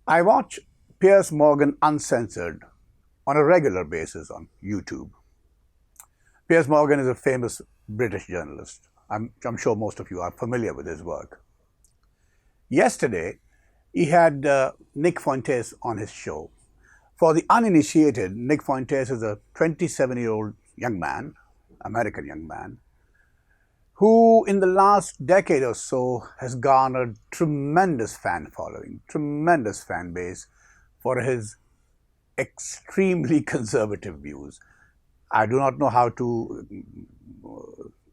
I watch Piers Morgan Uncensored on a regular basis on YouTube. Piers Morgan is a famous British journalist. I'm sure most of you are familiar with his work. Yesterday, he had Nick Fuentes on his show. For the uninitiated, Nick Fuentes is a 27-year-old young man, American young man, who in the last decade or so has garnered tremendous fan following, tremendous fan base for his extremely conservative views. I do not know how to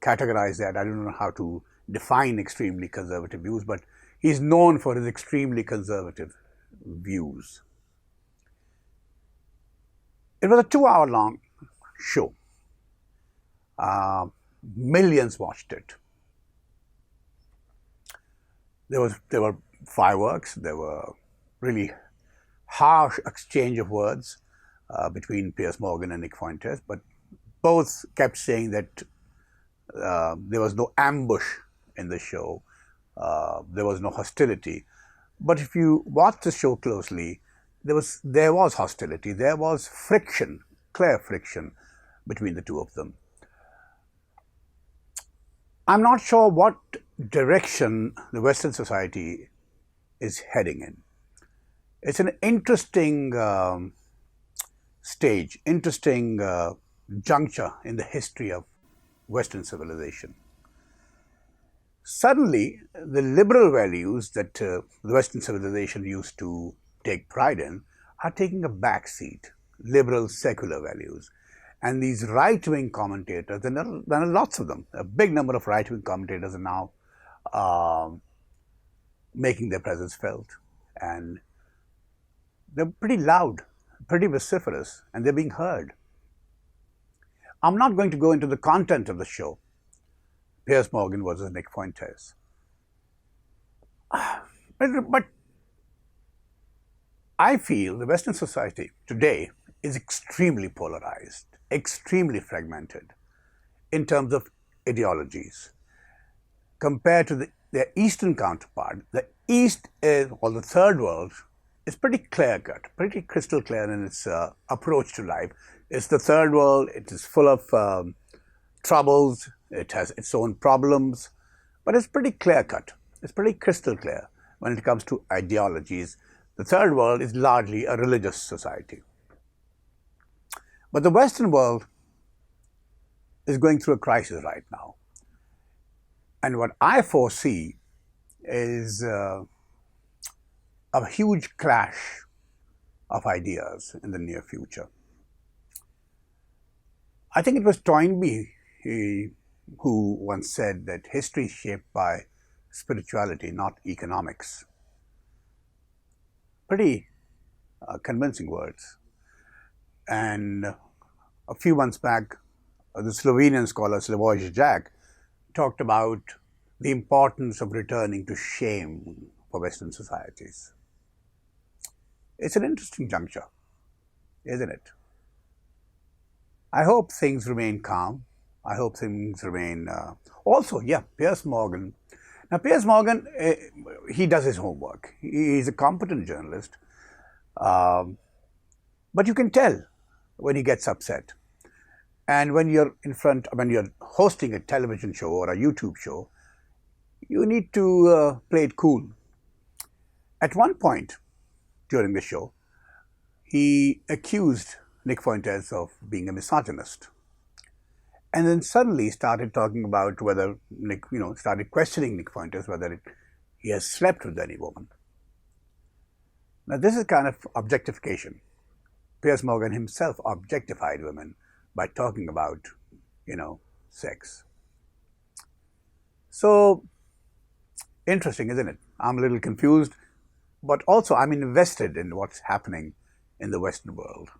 categorize that. I don't know how to define extremely conservative views, but he's known for his extremely conservative views. It was a 2-hour long show. Millions watched it. There were fireworks. There were really harsh exchange of words between Piers Morgan and Nick Fuentes, but both kept saying that there was no ambush in the show. There was no hostility. But if you watch the show closely, there was hostility. There was friction, clear friction between the two of them. I'm not sure what direction the Western society is heading in. It's an interesting stage, interesting juncture in the history of Western civilization. Suddenly, the liberal values that the Western civilization used to take pride in are taking a back seat, liberal secular values. And these right-wing commentators, and there are lots of them, a big number of right-wing commentators are now making their presence felt. And they're pretty loud, pretty vociferous, and they're being heard. I'm not going to go into the content of the show, Piers Morgan versus Nick Fuentes. But I feel the Western society today is extremely polarized, extremely fragmented in terms of ideologies. Compared to their Eastern counterpart, the East is, or the Third World, is pretty clear-cut, pretty crystal clear in its approach to life. It's the Third World, it is full of troubles, it has its own problems, but it's pretty clear-cut, it's pretty crystal clear when it comes to ideologies. The Third World is largely a religious society. But the Western world is going through a crisis right now. And what I foresee is a huge clash of ideas in the near future. I think it was Toynbee who once said that history is shaped by spirituality, not economics. Pretty convincing words. And a few months back, the Slovenian scholar Slavoj Žižek talked about the importance of returning to shame for Western societies. It's an interesting juncture, isn't it? I hope things remain calm. I hope things remain... Piers Morgan. Now, Piers Morgan, he does his homework. He's a competent journalist. But you can tell when he gets upset. And when you're hosting a television show or a YouTube show, you need to play it cool. At one point during the show, he accused Nick Fuentes of being a misogynist. And then suddenly started talking about whether started questioning Nick Fuentes whether he has slept with any woman. Now, this is kind of objectification. Piers Morgan himself objectified women by talking about, sex. So, interesting, isn't it? I'm a little confused, but also I'm invested in what's happening in the Western world.